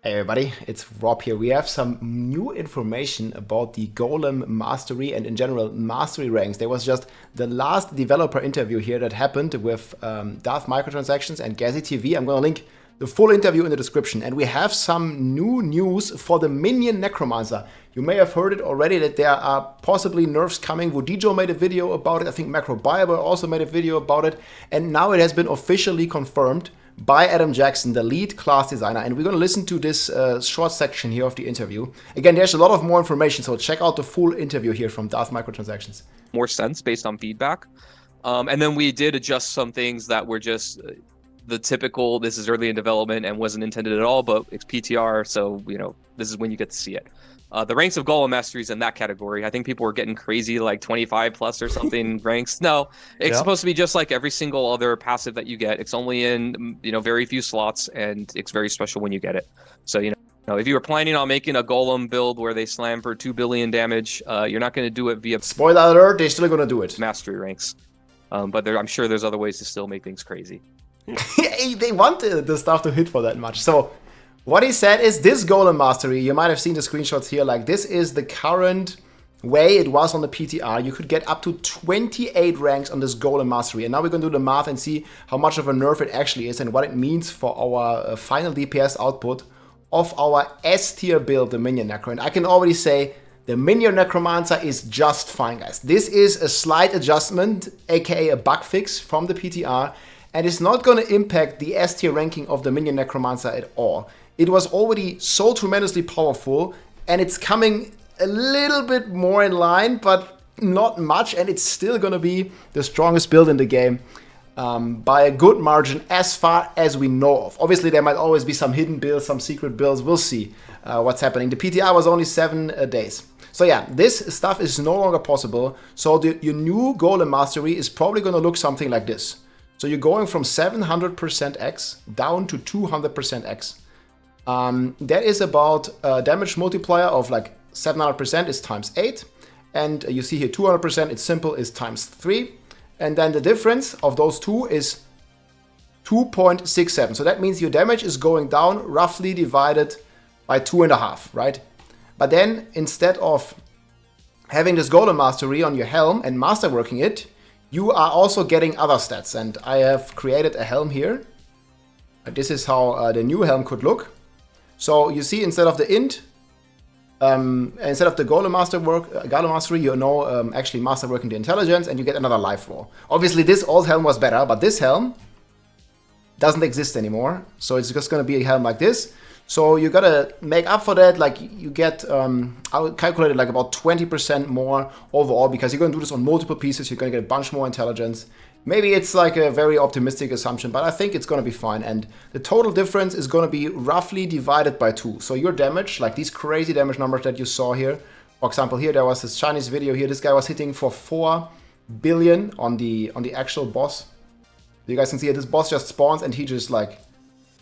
Hey everybody, it's Rob here. We have some new information about the Golem mastery and in general mastery ranks. There was just the last developer interview here that happened with Darth Microtransactions and Gazi TV. I'm going to link the full interview in the description. And we have some new news for the Minion Necromancer. You may have heard it already that there are possibly nerfs coming. Vodijo made a video about it. I think Macrobible also made a video about it. And now it has been officially confirmed by Adam Jackson, the lead class designer, and we're going to listen to this short section here of the interview. Again, there's a lot of more information, so check out the full interview here from Darth Microtransactions. More sense based on feedback. And then we did adjust some things that were just the typical, this is early in development and wasn't intended at all, but it's PTR, so, you know, this is when you get to see it. The ranks of Golem masteries in that category, I think people were getting crazy, like 25 plus or something ranks. No, it's supposed to be just like every single other passive that you get. It's only in, you know, very few slots, and it's very special when you get it. So, you know, if you were planning on making a Golem build where they slam for 2 billion damage, you're not going to do it via... Spoiler alert, they're still going to do it. ...mastery ranks. But I'm sure there's other ways to still make things crazy. They want the stuff to hit for that much. So what he said is this Golem mastery, you might have seen the screenshots here, like this is the current way it was on the PTR. You could get up to 28 ranks on this Golem mastery. And now we're going to do the math and see how much of a nerf it actually is and what it means for our final DPS output of our S tier build, the Minion Necro. And I can already say the Minion Necromancer is just fine, guys. This is a slight adjustment, aka a bug fix from the PTR. And it's not going to impact the S tier ranking of the Minion Necromancer at all. It was already so tremendously powerful, and it's coming a little bit more in line, but not much, and it's still going to be the strongest build in the game by a good margin as far as we know of. Obviously, there might always be some hidden builds, some secret builds. We'll see what's happening. The PTR was only 7 days. So yeah, this stuff is no longer possible. So your new Golem Mastery is probably going to look something like this. So you're going from 700% X down to 200% X. That is about a damage multiplier of like 700% is times 8. And you see here 200%, it's simple, is times 3. And then the difference of those two is 2.67. So that means your damage is going down roughly divided by 2.5, right? But then instead of having this Golem Mastery on your helm and masterworking it, you are also getting other stats. And I have created a helm here. This is how the new helm could look. So you see, instead of the int, instead of the Golem Mastery, you know actually masterworking the intelligence, and you get another life roll. Obviously, this old helm was better, but this helm doesn't exist anymore. So it's just going to be a helm like this. So you gotta make up for that. Like you get, I would calculate it like about 20% more overall, because you're gonna do this on multiple pieces. You're gonna get a bunch more intelligence. Maybe it's like a very optimistic assumption, but I think it's gonna be fine. And the total difference is gonna be roughly divided by 2. So your damage, like these crazy damage numbers that you saw here. For example, here there was this Chinese video here. This guy was hitting for 4 billion on the actual boss. You guys can see it. This boss just spawns and he just like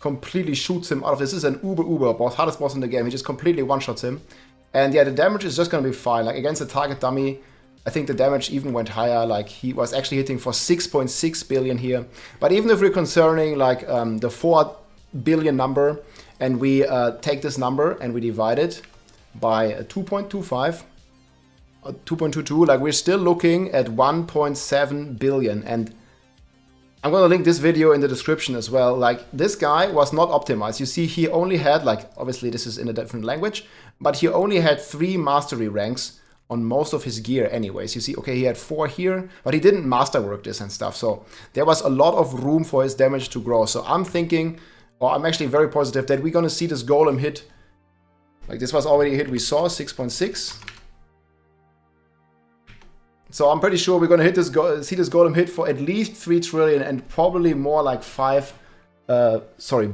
completely shoots him out of this. This is an uber boss, hardest boss in the game. He just completely one-shots him. And yeah, the damage is just gonna be fine. Like against the target dummy, I think the damage even went higher. Like he was actually hitting for 6.6 billion here. But even if we're concerning like the 4 billion number, and we take this number and we divide it by 2.25, 2.22, like we're still looking at 1.7 billion. And I'm going to link this video in the description as well. Like this guy was not optimized. You see he only had, like, obviously this is in a different language, but he only had 3 mastery ranks on most of his gear anyways. You see, okay, he had 4 here, but he didn't masterwork this and stuff. So there was a lot of room for his damage to grow. So I'm thinking, or I'm actually very positive that we're going to see this Golem hit. Like this was already a hit we saw, 6.6. So I'm pretty sure we're going to hit this see this Golem hit for at least 3 trillion and probably more like 5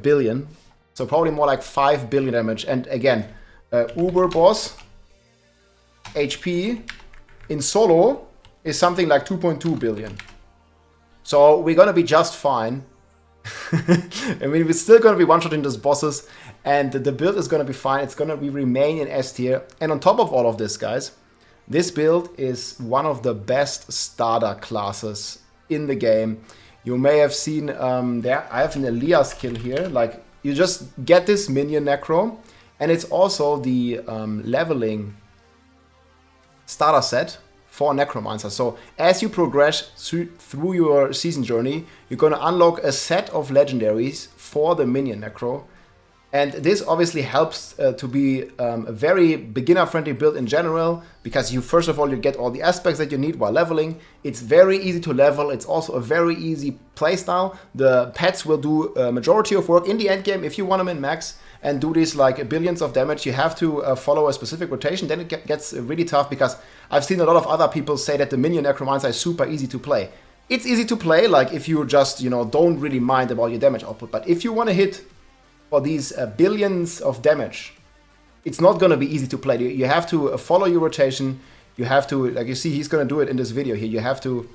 billion. So probably more like 5 billion damage. And again, Uber boss HP in solo is something like 2.2 billion. So we're going to be just fine. I mean, we're still going to be one-shotting those bosses, and the build is going to be fine. It's going to be remain in S tier. And on top of all of this, guys, this build is one of the best starter classes in the game. You may have seen there, I have an Elias kill here. Like, you just get this Minion Necro, and it's also the leveling starter set for Necromancer. So as you progress through your season journey, you're going to unlock a set of legendaries for the Minion Necro. And this obviously helps to be a very beginner-friendly build in general, because you, first of all, you get all the aspects that you need while leveling. It's very easy to level. It's also a very easy playstyle. The pets will do a majority of work in the end game. If you want them in max and do this like billions of damage, you have to follow a specific rotation. Then it gets really tough, because I've seen a lot of other people say that the Minion Necromancer is super easy to play. It's easy to play, like if you just, don't really mind about your damage output. But if you want to hit for these billions of damage, it's not going to be easy to play. You have to follow your rotation. You have to, like you see, he's going to do it in this video here. You have to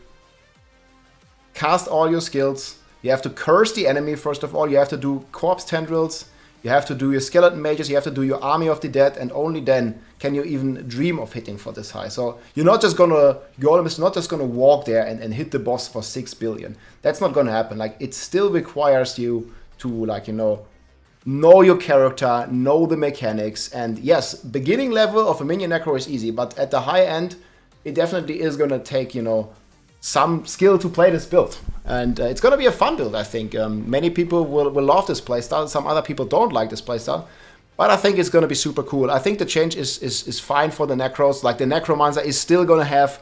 cast all your skills. You have to curse the enemy, first of all. You have to do corpse tendrils. You have to do your skeleton mages. You have to do your army of the dead. And only then can you even dream of hitting for this high. So you're not just going to, Golem is not just going to walk there and hit the boss for 6 billion. That's not going to happen. Like, it still requires you to, like, know your character, know the mechanics, and yes, beginning level of a Minion Necro is easy, but at the high end, it definitely is going to take, some skill to play this build. And it's going to be a fun build, I think. Many people will love this playstyle, some other people don't like this playstyle, but I think it's going to be super cool. I think the change is fine for the Necros. Like, the Necromancer is still going to have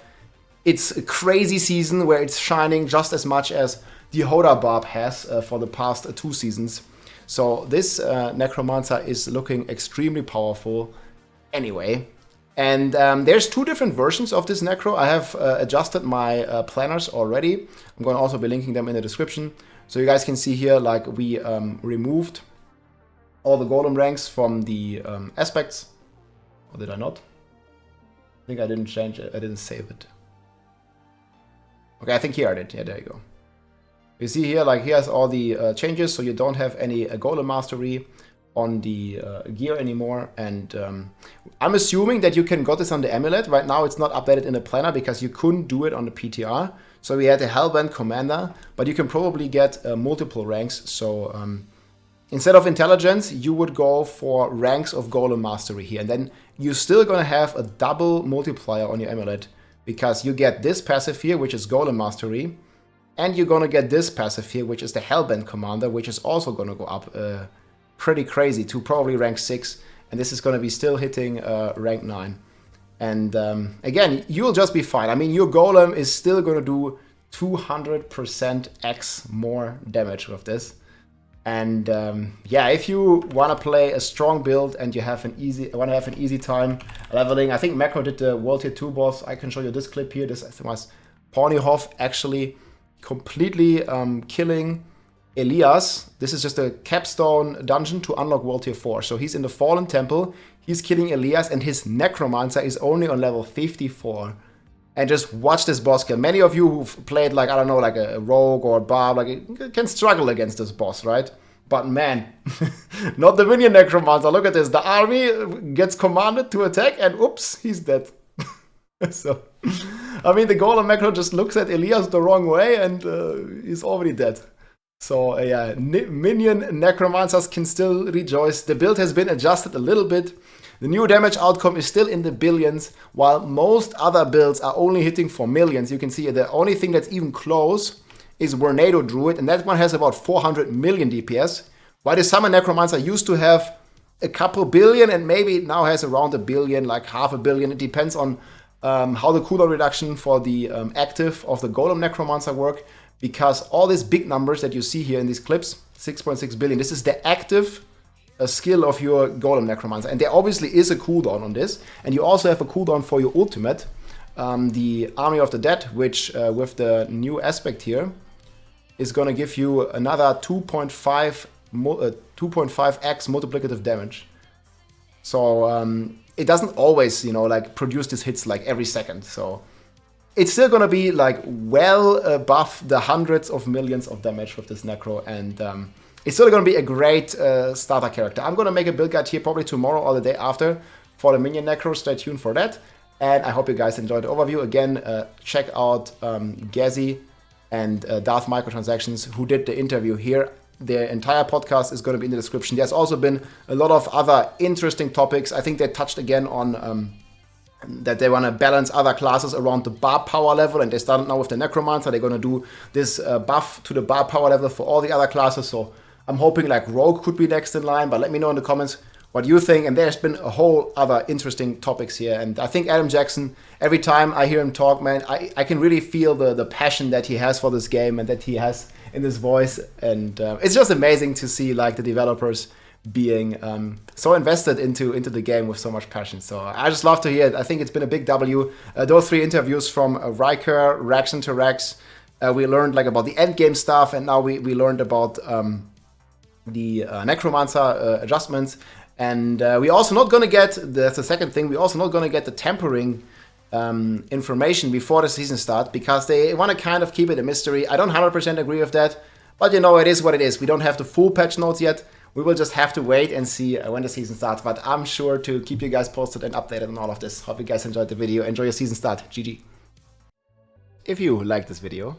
its crazy season where it's shining just as much as the Hoda Barb has for the past 2 seasons. So this Necromancer is looking extremely powerful anyway. And there's 2 different versions of this Necro. I have adjusted my planners already. I'm going to also be linking them in the description. So you guys can see here, like, we removed all the Golem ranks from the aspects. Or did I not? I think I didn't change it. I didn't save it. Okay, I think here I did. Yeah, there you go. You see here, like, here's all the changes, so you don't have any Golem Mastery on the gear anymore. And I'm assuming that you can get this on the Amulet. Right now it's not updated in the planner because you couldn't do it on the PTR. So we had a Hellbent Commander, but you can probably get multiple ranks. So instead of Intelligence, you would go for ranks of Golem Mastery here. And then you're still going to have a double multiplier on your Amulet, because you get this passive here, which is Golem Mastery. And you're going to get this passive here, which is the Hellbent Commander, which is also going to go up pretty crazy to probably rank 6. And this is going to be still hitting rank 9. And again, you'll just be fine. I mean, your Golem is still going to do 200% X more damage with this. And yeah, if you want to play a strong build and you have want to have an easy time leveling, I think Macro did the World Tier 2 boss. I can show you this clip here. This was Ponyhoff actually completely killing Elias. This is just a capstone dungeon to unlock World Tier 4. So he's in the Fallen Temple, he's killing Elias, and his Necromancer is only on level 54. And just watch this boss kill. Many of you who've played, like, I don't know, like a Rogue or Barb, like, can struggle against this boss, right? But man, not the Minion Necromancer. Look at this. The army gets commanded to attack, and oops, he's dead. So, I mean, the Golem Necro just looks at Elias the wrong way, and he's already dead. So, yeah, Minion Necromancers can still rejoice. The build has been adjusted a little bit. The new damage outcome is still in the billions, while most other builds are only hitting for millions. You can see the only thing that's even close is Tornado Druid, and that one has about 400 million DPS, while the Summon Necromancer used to have a couple billion, and maybe it now has around a billion, like half a billion. It depends on how the cooldown reduction for the active of the Golem Necromancer work, because all these big numbers that you see here in these clips, 6.6 billion, this is the active skill of your Golem Necromancer. And there obviously is a cooldown on this. And you also have a cooldown for your ultimate, the Army of the Dead, which with the new aspect here is going to give you another 2.5x multiplicative damage. So it doesn't always, like, produce these hits like every second. So it's still going to be like well above the hundreds of millions of damage with this Necro. And it's still going to be a great starter character. I'm going to make a build guide here probably tomorrow or the day after for the Minion Necro. Stay tuned for that. And I hope you guys enjoyed the overview. Again, check out Gazi and Darth Microtransactions, who did the interview here. their entire podcast is going to be in the description. There's also been a lot of other interesting topics. I think they touched again on that they want to balance other classes around the bar power level, and they started now with the Necromancer. They're going to do this buff to the bar power level for all the other classes. So I'm hoping like Rogue could be next in line, but let me know in the comments what you think. And there's been a whole other interesting topics here. And I think Adam Jackson, every time I hear him talk, man, I can really feel the passion that he has for this game and that he has in his voice. And it's just amazing to see like the developers being so invested into the game with so much passion. So I just love to hear it. I think it's been a big W. Those 3 interviews from Riker, Rex into Rex, we learned like about the end game stuff, and now we learned about the Necromancer adjustments. And we also not gonna get, that's the second thing, we also not gonna get the tampering information before the season start, because they want to kind of keep it a mystery. I don't 100% agree with that, but you know, it is what it is. We don't have the full patch notes yet. We will just have to wait and see when the season starts, but I'm sure to keep you guys posted and updated on all of this. Hope you guys enjoyed the video. Enjoy your season start. GG. If you liked this video,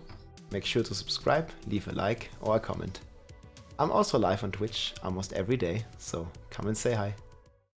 make sure to subscribe, leave a like or a comment. I'm also live on Twitch almost every day, so come and say hi.